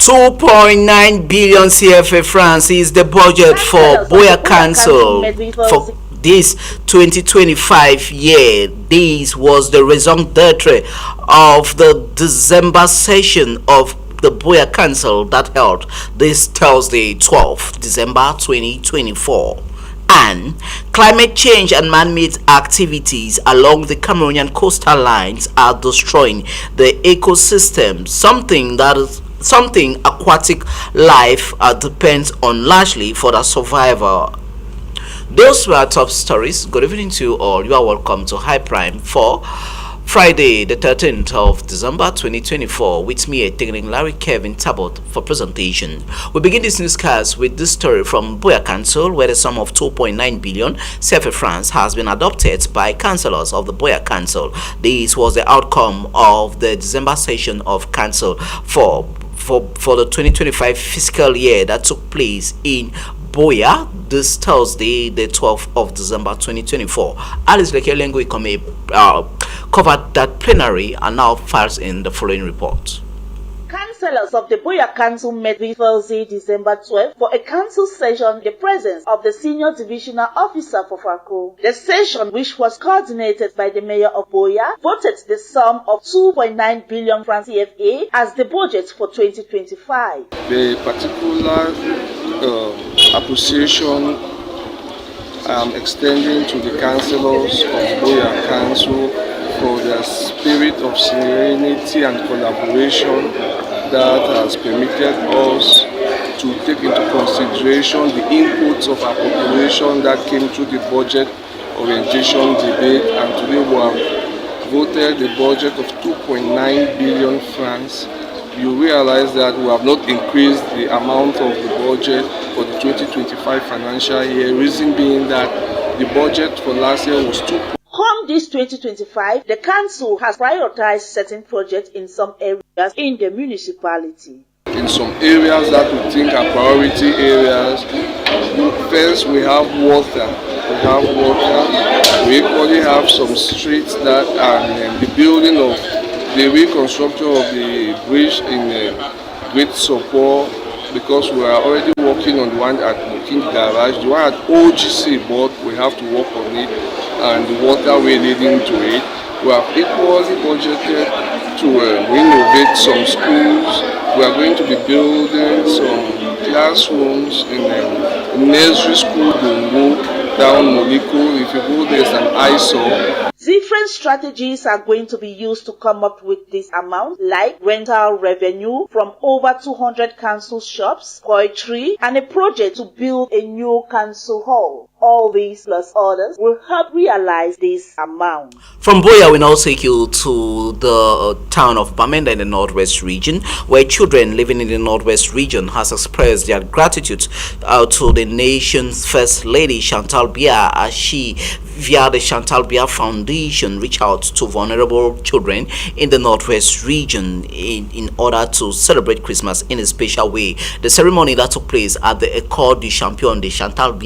2.9 billion CFA francs is the budget for BIYA Council for this 2025 year. This was the raison d'etre of the December session of the BIYA Council that held this Thursday, 12th December 2024. And climate change and man-made activities along the Cameroonian coastal lines are destroying the ecosystem, something aquatic life depends on largely for the survival. Those were top stories. Good evening to you all. You are welcome to High Prime for Friday, the 13th of December 2024, with me, Tigring Larry Kevin Tabot, for presentation. We begin this newscast with this story from BIYA Council, where the sum of 2.9 billion CFA francs has been adopted by councillors of the BIYA Council. This was the outcome of the December session of Council for the 2025 fiscal year that took place in BIYA this Thursday, the 12th of December 2024. Alice Lekelengwe covered that plenary and now files in the following report. Councillors of the BIYA Council met this Thursday, December 12th, for a council session in the presence of the Senior Divisional Officer for FACO. The session, which was coordinated by the Mayor of BIYA, voted the sum of 2.9 billion francs CFA as the budget for 2025. The particular appreciation I am extending to the councillors of BIYA Council for their spirit of serenity and collaboration that has permitted us to take into consideration the inputs of our population that came through the budget orientation debate, and today we have voted the budget of 2.9 billion francs. You realize that we have not increased the amount of the budget for the 2025 financial year, reason being that the budget for last year was 2. Come this 2025, the council has prioritized certain projects in some areas in the municipality. In some areas that we think are priority areas, first we have water. We equally have some streets that are the building of the reconstruction of the bridge in great support, because we are already working on the one at King Garage, the one at OGC, but we have to work on it, and the waterway leading to it. We have equally budgeted to renovate some schools. We are going to be building some classrooms in nursery school, Dungu, down Moliko. If you go, there's an eyesore. Different strategies are going to be used to come up with this amount, like rental revenue from over 200 council shops, poetry, and a project to build a new council hall. All these plus others will help realize this amount. From BIYA, we now take you to the town of Bamenda in the Northwest region, where children living in the Northwest region has expressed their gratitude to the nation's First Lady, CHANTAL, as she, via the CHANTAL Foundation, reach out to vulnerable children in the Northwest region in order to celebrate Christmas in a special way. The ceremony that took place at the École du Champion de CHANTAL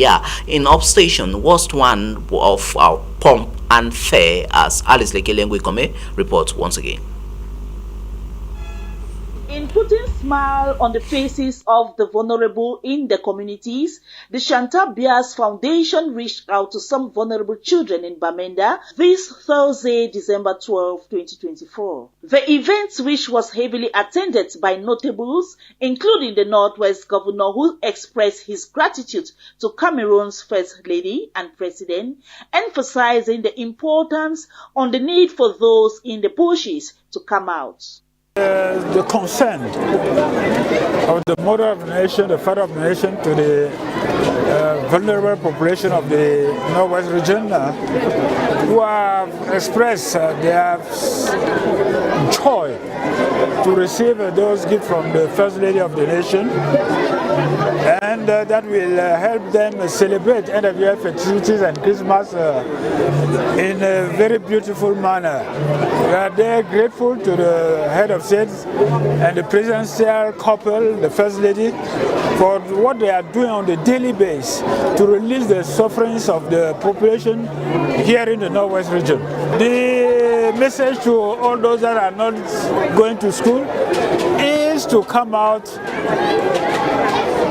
in Upstation was one of our pomp and fair, as Alice Lekelengwe reports once again. In putting smile on the faces of the vulnerable in the communities, the CHANTAL Foundation reached out to some vulnerable children in Bamenda this Thursday, December 12, 2024. The event, which was heavily attended by notables, including the Northwest Governor, who expressed his gratitude to Cameroon's First Lady and President, emphasizing the importance on the need for those in the bushes to come out. The consent of the mother of the nation, the father of the nation, to the vulnerable population of the Northwest region, who have expressed their joy to receive those gifts from the First Lady of the nation, and that will help them celebrate end-of-year festivities and Christmas in a very beautiful manner. We are there grateful to the head of state and the presidential couple, the First Lady, for what they are doing on the daily basis to release the sufferings of the population here in the Northwest region. The message to all those that are not going to school is needs to come out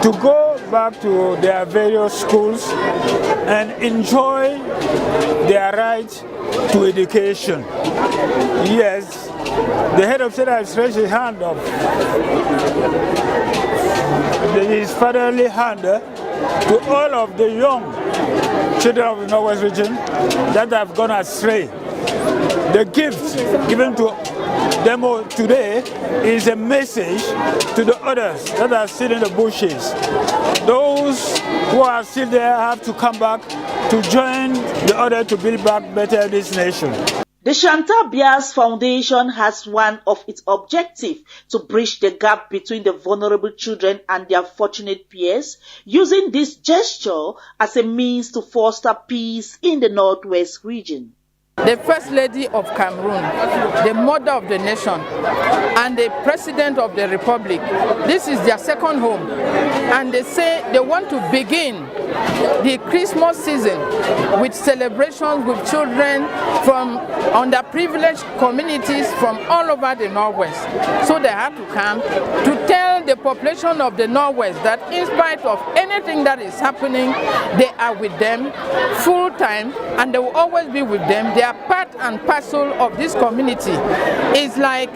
to go back to their various schools and enjoy their right to education. Yes, the head of state has raised his hand up, his fatherly hand to all of the young children of the Northwest region that have gone astray. The gift given to them today is a message to the others that are still in the bushes. Those who are still there have to come back to join the other to build back better this nation. The Chantal Bias Foundation has one of its objectives to bridge the gap between the vulnerable children and their fortunate peers, using this gesture as a means to foster peace in the Northwest region. The First Lady of Cameroon, the mother of the nation, and the President of the Republic, this is their second home. And they say they want to begin the Christmas season with celebrations with children from underprivileged communities from all over the Northwest. So they have to come to tell the population of the Northwest that in spite of anything that is happening, they are with them full time and they will always be with them. They are part and parcel of this community. It's like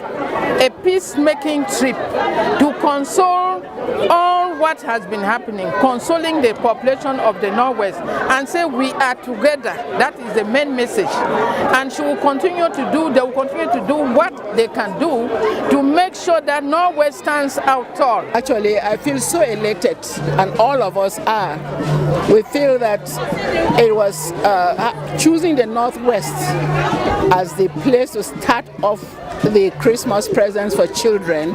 a peacemaking trip to console all what has been happening, consoling the population of the Northwest and say we are together. That is the main message. And they will continue to do what they can do to make sure that Northwest stands out tall. Actually, I feel so elated, and all of us are. We feel that it was choosing the Northwest as the place to start off the Christmas presents for children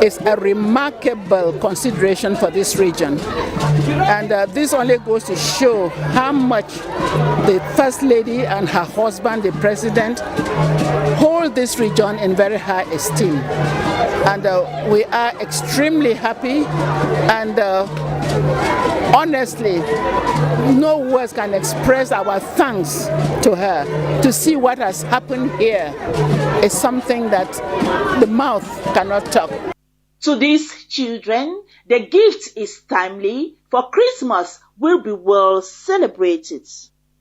is a remarkable consideration for this region. And this only goes to show how much the First Lady and her husband, the President, hold this region in very high esteem. And we are extremely happy, and honestly, no words can express our thanks to her. To see what has happened here is something that the mouth cannot talk. To these children, the gift is timely, for Christmas will be well celebrated.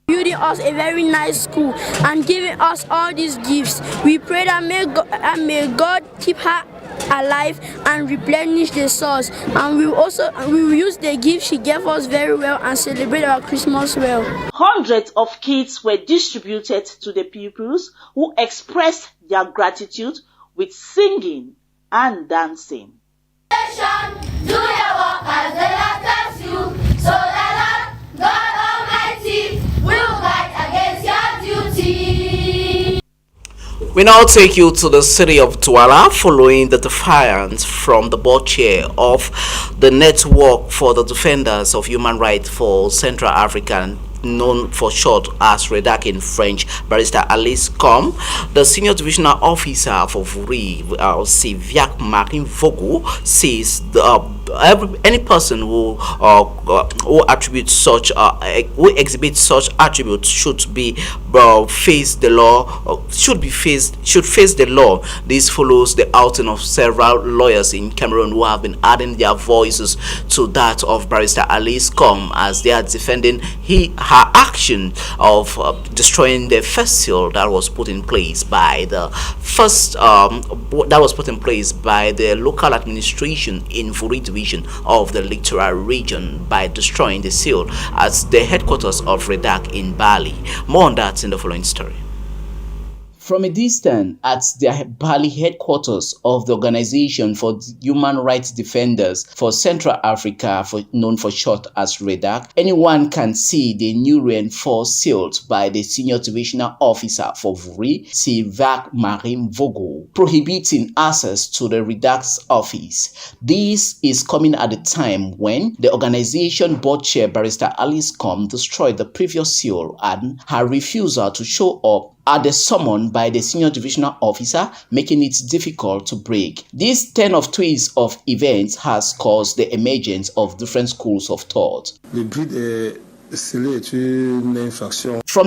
Building us a very nice school and giving us all these gifts. We pray that may God keep her alive and replenish the source, and we will use the gift she gave us very well and celebrate our Christmas well. Hundreds of kits were distributed to the pupils who expressed their gratitude with singing and dancing. Do your work as the letters you, so that God Almighty will guide against your duty. We now take you to the city of Douala following the defiance from the board chair of the Network for the Defenders of Human Rights for Central Africa, known for short as REDHAC in French, Barrister Alice Com. The senior divisional officer for Vuri, Siviak Marin Vogu, says any person who attributes such who exhibits such attributes should face the law. Should face the law. This follows the outing of several lawyers in Cameroon who have been adding their voices to that of Barrister Alice Com as they are defending her action of destroying the first seal that was put in place by the local administration in Vuri division of the Littoral region by destroying the seal at the headquarters of REDHAC in Bali. More on that in the following story. From a distance at the Bali headquarters of the Organization for Human Rights Defenders for Central Africa, known for short as REDHAC, anyone can see the new reinforced sealed by the Senior Divisional Officer for Vuri, Siviak Marin Vogu, prohibiting access to the REDHAC's office. This is coming at a time when the organization board chair Barrister Alice Com destroyed the previous seal and her refusal to show up at the summon by the senior divisional officer, making it difficult to break. This turn of twist of events has caused the emergence of different schools of thought. Le but From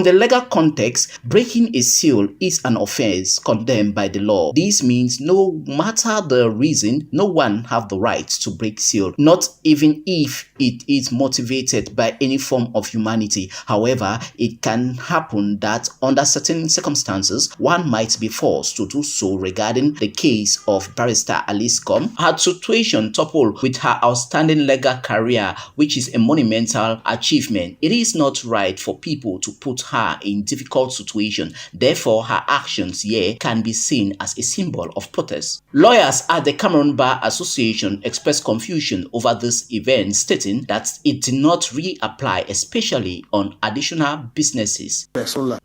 the legal context, breaking a seal is an offense condemned by the law. This means no matter the reason, no one have the right to break seal, not even if it is motivated by any form of humanity. However, it can happen that under certain circumstances, one might be forced to do so. Regarding the case of Barrister Aliscom, her situation coupled with her outstanding legal career, which is a monumental achievement, it is not right for people to put her in difficult situation. Therefore, her actions here can be seen as a symbol of protest. Lawyers at the Cameroon Bar Association expressed confusion over this event, stating that it did not reapply, especially on additional businesses.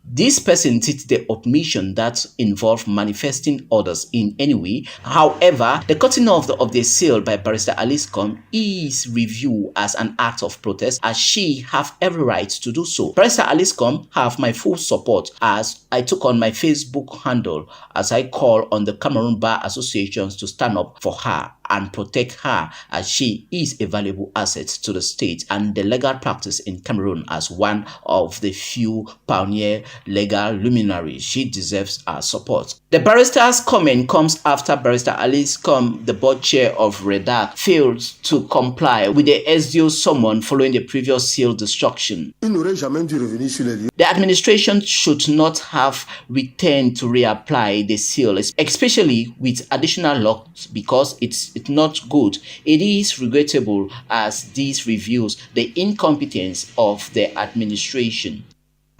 This person did the admission that involved manifesting orders in any way. However, the cutting off of the seal by Barrister Aliscom is reviewed as an act of protest, as she have every right to do so. Barrister Aliscom have my full support, as I took on my Facebook handle as I call on the Cameroon Bar Associations to stand up for her and protect her, as she is a valuable asset to the state and the legal practice in Cameroon. As one of the few pioneer legal luminaries, she deserves our support. The barrister's comment comes after Barrister Aliscom, the board chair of REDHAC, failed to comply with the SDO summon following the previous seal destruction. The administration should not have returned to reapply the seal, especially with additional locks, because it's not good. It is regrettable, as this reveals the incompetence of the administration.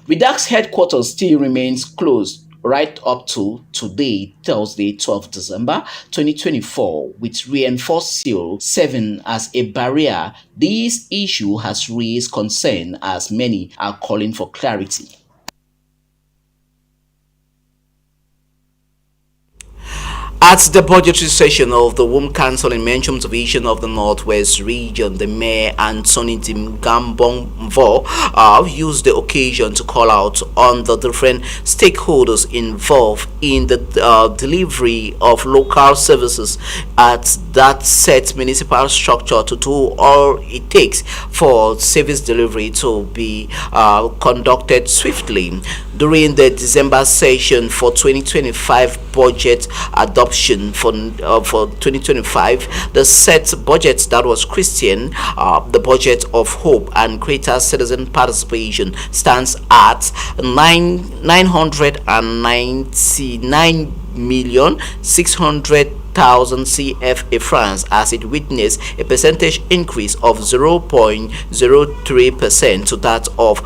REDHAC's headquarters still remains closed right up to today, Thursday, 12 December 2024, with reinforced seal serving as a barrier. This issue has raised concern, as many are calling for clarity. At the budgetary session of the Womb Council in MENCHUM Division of the Northwest Region, the Mayor Anthony Ngambongvo used the occasion to call out on the different stakeholders involved in the delivery of local services at that set municipal structure to do all it takes for service delivery to be conducted swiftly. During the December session for 2025 budget adoption for 2025, the set budget that was Christian, the budget of hope and greater citizen participation, stands at 999,600,000 CFA francs, as it witnessed a percentage increase of 0.03% to that of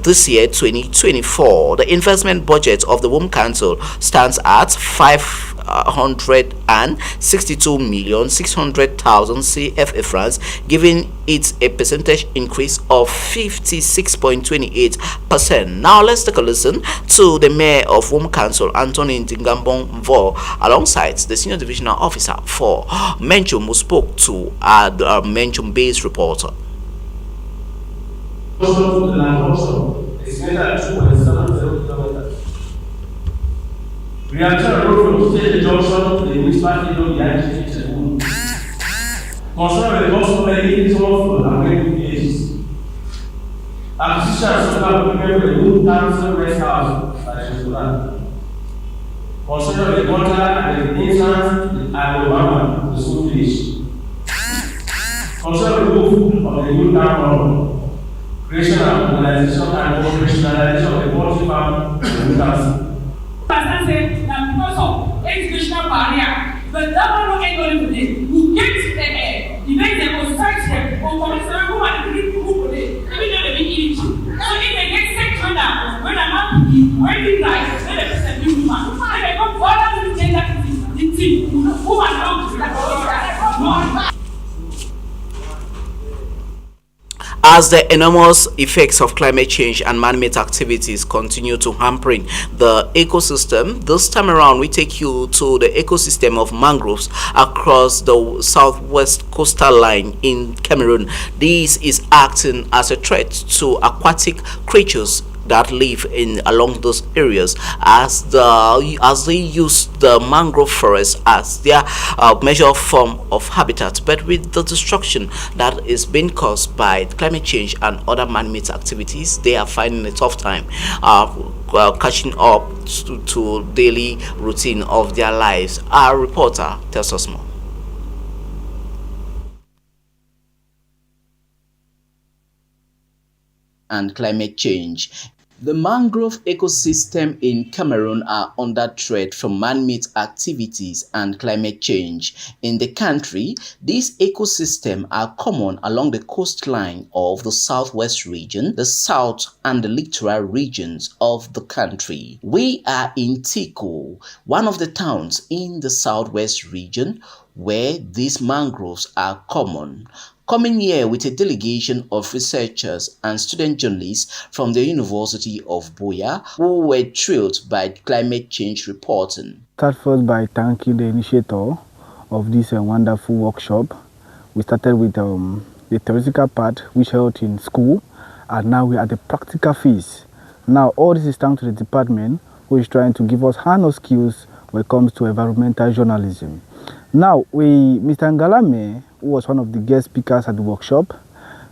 this year 2024. The investment budget of the Womb Council stands at 562,600,000 CFA francs, giving it a percentage increase of 56.28%. Now let's take a listen to the Mayor of Womb Council, Anthony Ngambongvo, alongside the Senior Divisional Officer for MENCHUM, who spoke to our MENCHUM-based reporter. Reaction road from State Junction to the municipal stadium behind the station. Concern with the cost of many of American villages. Acquisition of solar equipment for the Womb Council Rest House by Shosura. Concern with the water and the insurance and Obama to the school village. Concern with the roof of the new town hall. Creation and organization and operationalization of the poultry farm in the council. Because of educational barrier, but that one not anybody today. You get the event that was started or commissioner who are the people who today. Even though they be each. So if they get sexual now, when I'm not working right, then they present new woman. Then they come forward to the gender team. Who are not that. As the enormous effects of climate change and man-made activities continue to hamper the ecosystem, this time around we take you to the ecosystem of mangroves across the southwest coastal line in Cameroon. This is acting as a threat to aquatic creatures that live in along those areas as they use the mangrove forest as their major form of habitat. But with the destruction that is being caused by climate change and other man-made activities, they are finding a tough time catching up to daily routine of their lives. Our reporter tells us more. And climate change. The mangrove ecosystem in Cameroon are under threat from man-made activities and climate change. In the country, these ecosystems are common along the coastline of the southwest region, the south and the littoral regions of the country. We are in Tiko, one of the towns in the southwest region where these mangroves are common. Coming here with a delegation of researchers and student journalists from the University of BIYA who were thrilled by climate change reporting. Start first by thanking the initiator of this wonderful workshop. We started with the theoretical part which held in school, and now we are at the practical phase. Now all this is down to the department who is trying to give us hands-on skills when it comes to environmental journalism. Now, Mr. Ngalame, who was one of the guest speakers at the workshop,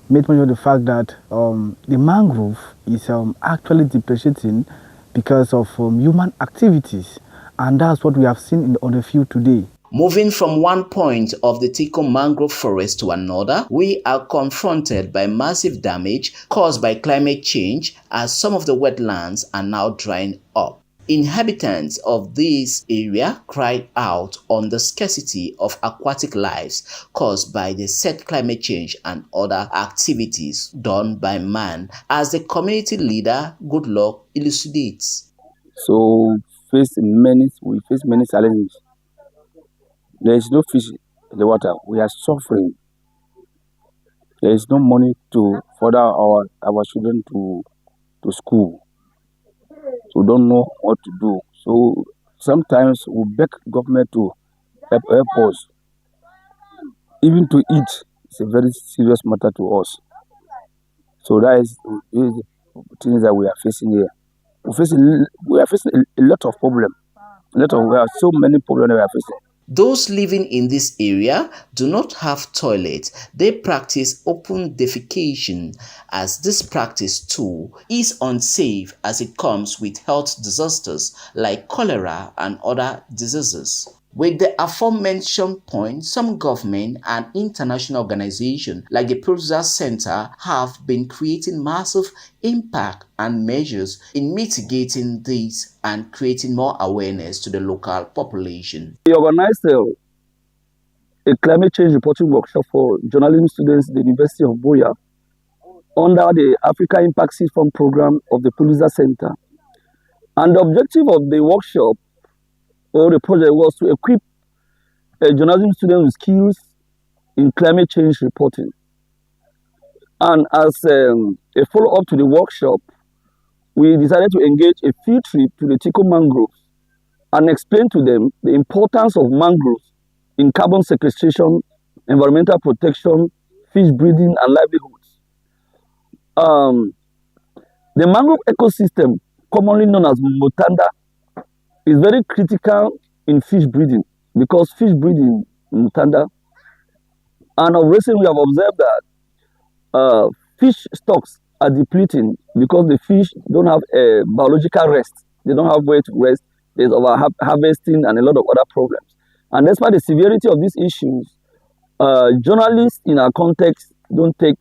made mention of the fact that the mangrove is actually depreciating because of human activities, and that's what we have seen on the field today. Moving from one point of the Tiko mangrove forest to another, we are confronted by massive damage caused by climate change as some of the wetlands are now drying up. Inhabitants of this area cried out on the scarcity of aquatic lives caused by the said climate change and other activities done by man, as the community leader Goodluck elucidates. So we face many challenges. There is no fish in the water. We are suffering. There is no money to further our children to school. So we don't know what to do. So sometimes we beg government to help us. Even to eat, it's a very serious matter to us. So that is the things that we are facing here. We are facing a lot of problems. We have so many problems that we are facing. Those living in this area do not have toilets. They practice open defecation, as this practice too is unsafe as it comes with health disasters like cholera and other diseases. With the aforementioned point, some government and international organizations like the Producer Center have been creating massive impact and measures in mitigating this and creating more awareness to the local population. We organized a climate change reporting workshop for journalism students at the University of BIYA under the Africa Impact Seed Fund program of the Producer Center. And the objective of the workshop or the project was to equip journalism students with skills in climate change reporting. And as a follow-up to the workshop, we decided to engage a field trip to the Tiko mangroves and explain to them the importance of mangroves in carbon sequestration, environmental protection, fish breeding, and livelihoods. The mangrove ecosystem, commonly known as Mutanda, is very critical in fish breeding because fish breeding in Mutanda, and of recent we have observed that fish stocks are depleting because the fish don't have a biological rest. They don't have way to rest. There's over harvesting and a lot of other problems. And despite the severity of these issues, journalists in our context don't take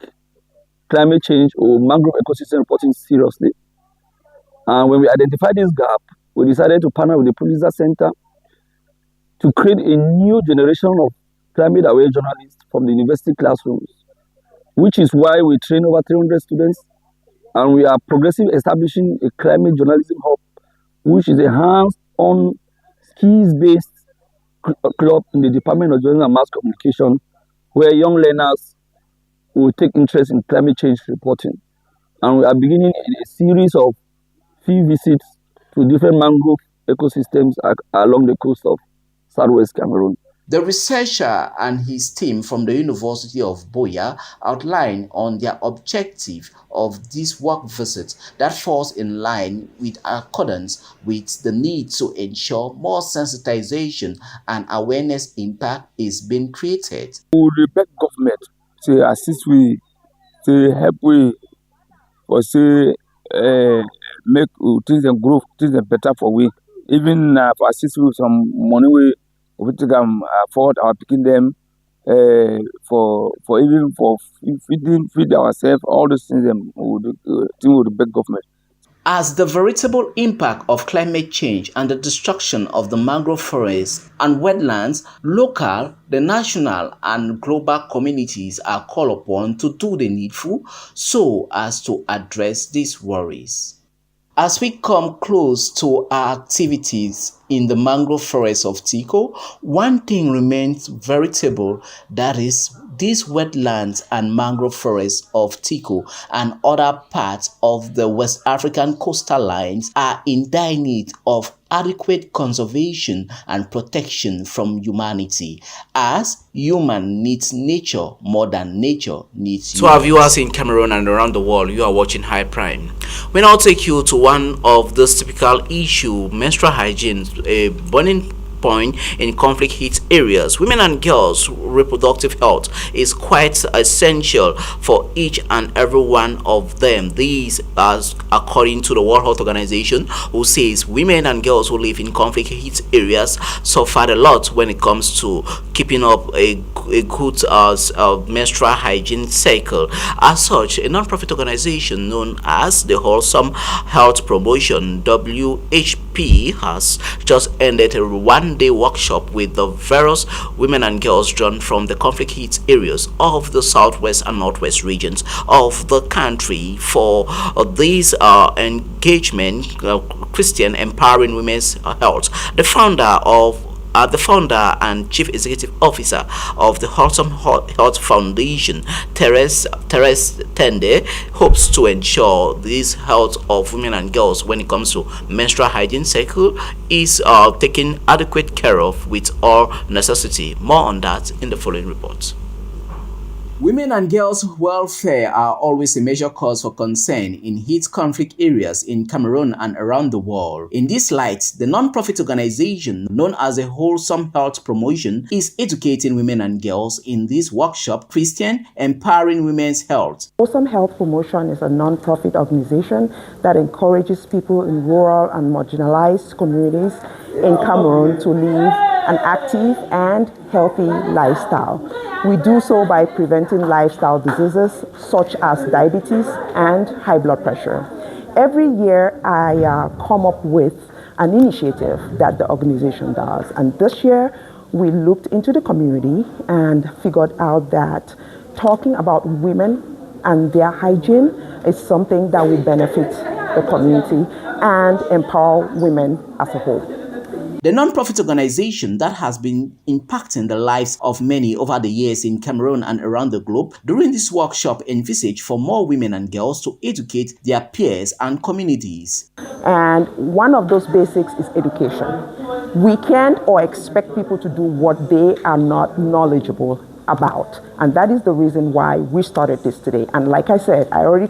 climate change or mangrove ecosystem reporting seriously. And when we identified this gap, we decided to partner with the Producer Center to create a new generation of climate-aware journalists from the university classrooms, which is why we train over 300 students, and we are progressively establishing a climate journalism hub, which is a hands-on, skills-based club in the Department of Journalism and Mass Communication, where young learners will take interest in climate change reporting. And we are beginning a series of field visits to different mangrove ecosystems along the coast of southwest Cameroon. The researcher and his team from the University of BIYA outlined on their objective of this work visit that falls in line with accordance with the need to ensure more sensitization and awareness impact is being created. We beg government to assist we, to help we, or say make things and grow, things and better for we. Even for assist with some money we can afford our picking them for even for feed ourselves, all those things would beg government. As the veritable impact of climate change and the destruction of the mangrove forests and wetlands, local, the national and global communities are called upon to do the needful so as to address these worries. As we come close to our activities in the mangrove forest of Tico, one thing remains veritable, that is, these wetlands and mangrove forests of Tico and other parts of the West African coastal lines are in dire need of adequate conservation and protection from humanity, as human needs nature more than nature needs humans. To our viewers in Cameroon and around the world, you are watching High Prime. We now take you to one of those typical issues, menstrual hygiene, a burning point in conflict hit areas. Women and girls' reproductive health is quite essential for each and every one of them. These are according to the World Health Organization, who says women and girls who live in conflict hit areas suffer a lot when it comes to keeping up a good menstrual hygiene cycle. As such, a non-profit organization known as the Wholesome Health Promotion (WHP) has just ended a one-day workshop with the various women and girls drawn from the conflict hit areas of the southwest and northwest regions of the country for this engagement, Christian Empowering Women's Health. The founder and chief executive officer of the Wholesome Health Foundation, Teres Tende, hopes to ensure this health of women and girls when it comes to menstrual hygiene cycle is taken adequate care of with all necessity. More on that in the following report. Women and girls' welfare are always a major cause for concern in heat conflict areas in Cameroon and around the world. In this light, the non-profit organization known as the Wholesome Health Promotion is educating women and girls in this workshop, Christian Empowering Women's Health. Wholesome Health Promotion is a non-profit organization that encourages people in rural and marginalized communities in Cameroon to live an active and healthy lifestyle. We do so by preventing lifestyle diseases such as diabetes and high blood pressure. Every year I come up with an initiative that the organization does, and this year we looked into the community and figured out that talking about women and their hygiene is something that will benefit the community and empower women as a whole. The non-profit organization that has been impacting the lives of many over the years in Cameroon and around the globe during this workshop envisaged for more women and girls to educate their peers and communities. And one of those basics is education. We can't or expect people to do what they are not knowledgeable about. And that is the reason why we started this today. And like I said, I already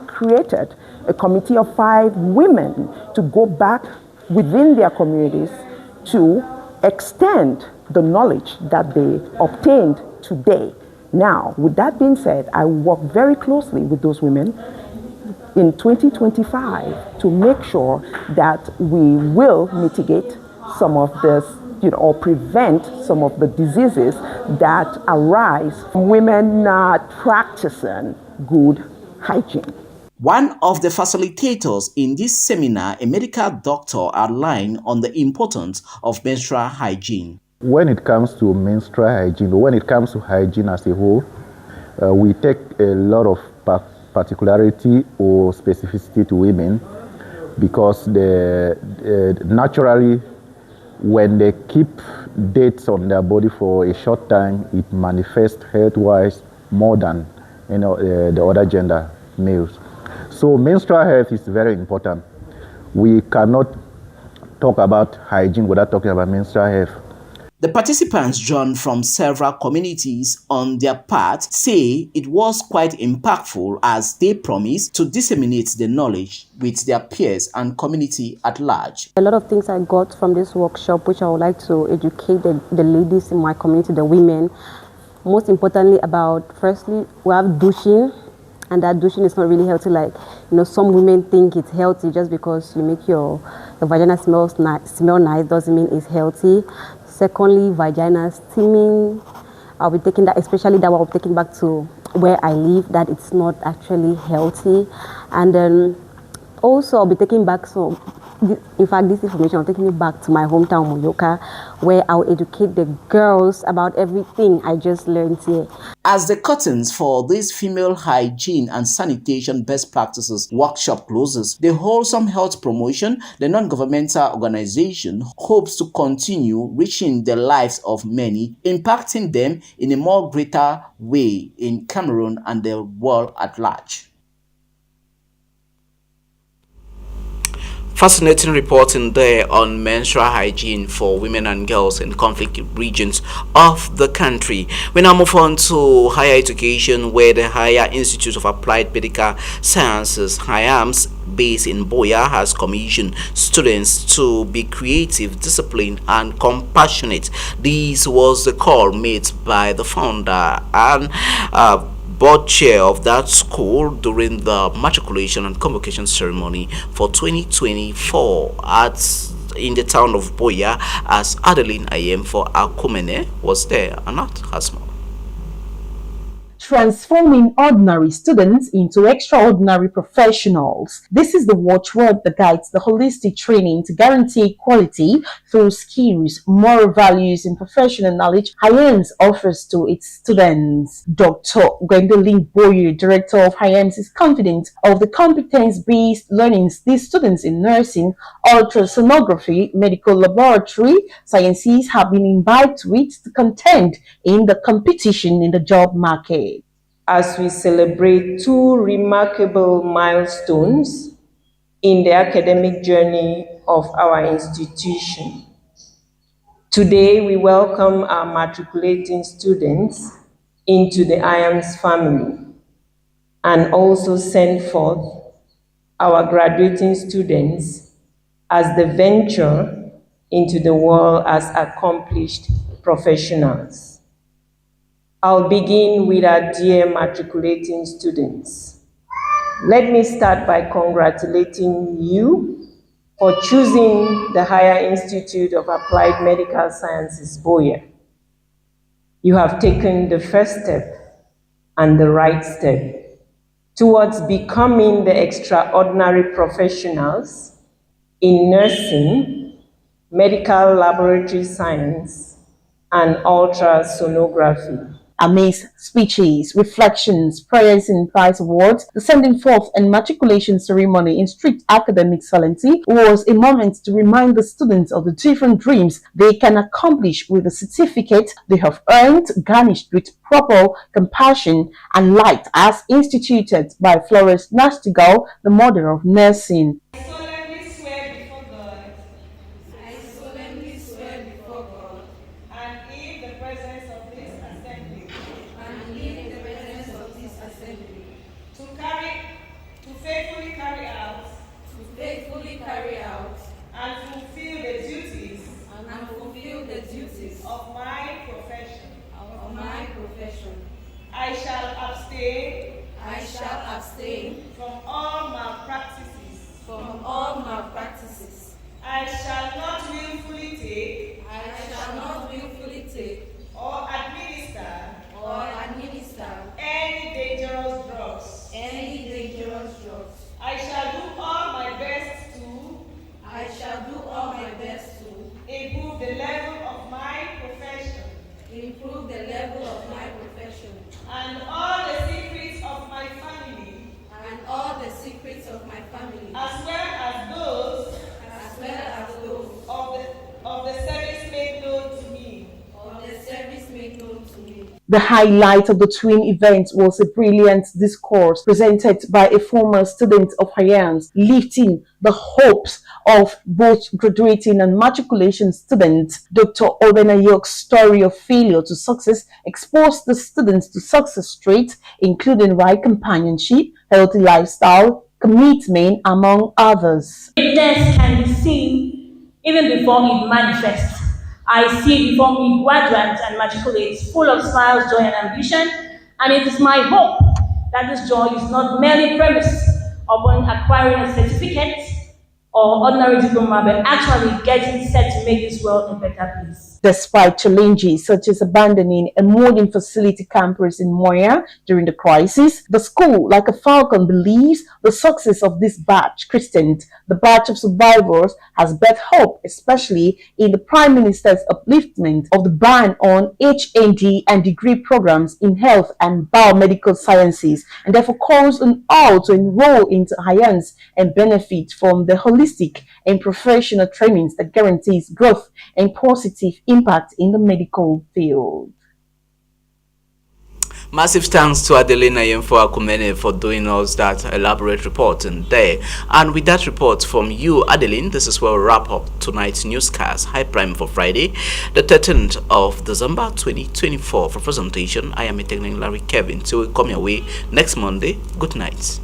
created a committee of 5 women to go back within their communities to extend the knowledge that they obtained today. Now, with that being said, I work very closely with those women in 2025 to make sure that we will mitigate some of this, or prevent some of the diseases that arise from women not practicing good hygiene. One of the facilitators in this seminar, a medical doctor, outlined on the importance of menstrual hygiene. When it comes to menstrual hygiene, when it comes to hygiene as a whole, we take a lot of particularity or specificity to women because naturally, when they keep dates on their body for a short time, it manifests health-wise more than the other gender, males. So menstrual health is very important. We cannot talk about hygiene without talking about menstrual health. The participants, drawn from several communities on their part, say it was quite impactful as they promised to disseminate the knowledge with their peers and community at large. A lot of things I got from this workshop, which I would like to educate the ladies in my community, the women, most importantly about, firstly, we have douching, and that douching is not really healthy. Like, some women think it's healthy just because you make your vagina smell nice doesn't mean it's healthy. Secondly, vagina steaming, I'll be taking that, especially that one I'll be taking back to where I live, that it's not actually healthy. And then also I'll be taking back in fact, this information, I'm taking it back to my hometown, Moyoka, where I'll educate the girls about everything I just learned here. As the curtains for this female hygiene and sanitation best practices workshop closes, the Wholesome Health Promotion, the non-governmental organization, hopes to continue reaching the lives of many, impacting them in a more greater way in Cameroon and the world at large. Fascinating reporting there on menstrual hygiene for women and girls in conflict regions of the country. We now move on to higher education, where the Higher Institute of Applied Medical Sciences, HIAMS, based in BIYA, has commissioned students to be creative, disciplined, and compassionate. This was the call made by the founder and board chair of that school during the matriculation and convocation ceremony for 2024 in the town of BIYA, as Adeline Ayem for Akumene was there and not Hasmo. Transforming ordinary students into extraordinary professionals. This is the watchword that guides the holistic training to guarantee quality through skills, moral values, and professional knowledge HIAMS offers to its students. Dr. Gwendolyn Boyer, director of HIAMS, is confident of the competence-based learnings these students in nursing, ultrasonography, medical laboratory sciences have been imbibed with to contend in the competition in the job market. As we celebrate two remarkable milestones in the academic journey of our institution. Today, we welcome our matriculating students into the HIAMS family and also send forth our graduating students as they venture into the world as accomplished professionals. I'll begin with our dear matriculating students. Let me start by congratulating you for choosing the Higher Institute of Applied Medical Sciences, BIYA. You have taken the first step and the right step towards becoming the extraordinary professionals in nursing, medical laboratory science, and ultrasonography. Amidst speeches, reflections, prayers and prize awards, the sending forth and matriculation ceremony in strict academic solemnity was a moment to remind the students of the different dreams they can accomplish with the certificate they have earned, garnished with proper compassion and light as instituted by Florence Nastigal, the mother of nursing. I shall abstain from all malpractices. I shall not willfully take or administer any dangerous drugs. I shall do all my best to improve the level of my profession. And all the secrets of my family. As well as those The highlight of the twin event was a brilliant discourse presented by a former student of HIAMS, lifting the hopes of both graduating and matriculation students. Dr. Obenayok's story of failure to success exposed the students to success traits, including right companionship, healthy lifestyle, commitment, among others. Greatness can be seen even before it manifests. I see it before me graduates and matriculates full of smiles, joy, and ambition, and it is my hope that this joy is not merely premised upon acquiring a certificate or ordinary diploma, but actually getting set to make this world a better place. Despite challenges such as abandoning a modern facility campus in Moya during the crisis, the school, like a falcon, believes the success of this batch, christened the batch of survivors, has birthed hope, especially in the Prime Minister's upliftment of the ban on HND and degree programs in health and biomedical sciences, and therefore calls on all to enroll into HIAMS and benefit from the holistic and professional trainings that guarantees growth and positive impact in the medical field. Massive thanks to Adelina Yemfo-Akumene for doing us that elaborate report in there. And with that report from you, Adeline, this is where we wrap up tonight's newscast, High Prime for Friday, the 13th of December 2024. For presentation, I am a technical Larry Kevin. Till we come your way next Monday. Good night.